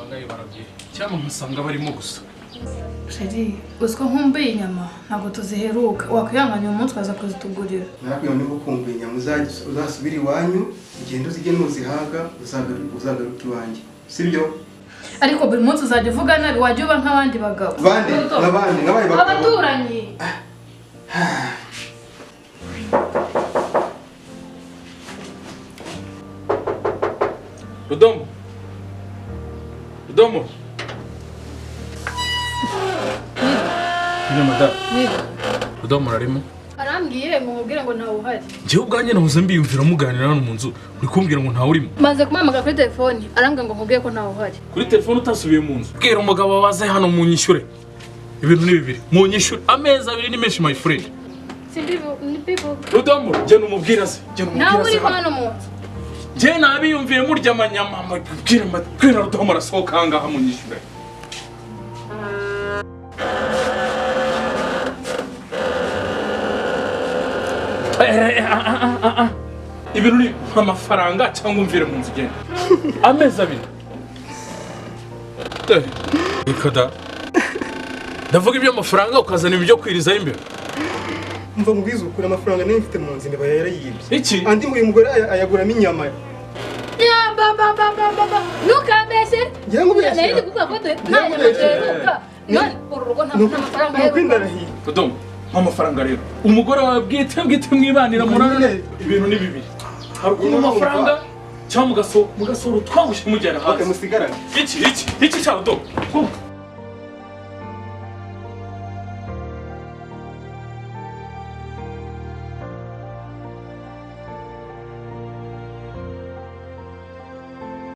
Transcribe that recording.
bangaye barabye cyangwa musanga barimo gusa Sheri uziko nkumbuye inyama ntabwo tuziheruka wakwihanganya uyu munsi ukaza kuzitugurira nakwiye niba ukumbuye inyama uzasubira iwanyu ugenda uzige nuzihaga uzagaruka iwanjye sibyo ariko buri munsi uzajya uvuga nabi wajya uba nk'abandi bagabo n'abandi nk'abandi bagabo abaturanyi Rudomo ni madam Rudomo arimo arambwiye ngo mubwire ngo ntawe uhari njyewe ubwanjye nahoze mbiyumvira muganira hano mu nzu uri kumbwira ngo ntawe urimo maze kumamagara kuri telefone arambwira ngo mubwire ko ntawe uhari kuri telefone utasubiye mu nzu bwira umugabo waze hano mu nyishure ibintu ni bibiri mu nyishure amezi abiri ni menshi my friend ni people Rudomo jye numubwira se nawe uri hano mu nzu jye nabiyumviye murya amanyama bwira Rudomo arasohoka ahangaha mu nyishure ibintu ni amafaranga cyangwa umvire mu nzu ugenda amezi abiri ikada ndavuga iby'amafaranga ukazana ibyo kwirizaho imbere mva mubwiza ukuri amafaranga niyo mfite mu nzu ndeba yarayibye iki andi uyu mugore ayaguramo inyama ntukabeshye ngira ngo ubeshye nari kuvuga ko nta nyama ziheruka none uru rugo nta mafaranga aheruka Rudomo amafaranga rero umugore wawe bwite mwibanira murana ibintu ni bibiri hari ukuntu amafaranga cyangwa mugasohora utwagushe mujyana hasi musigarane iki cya Rudomo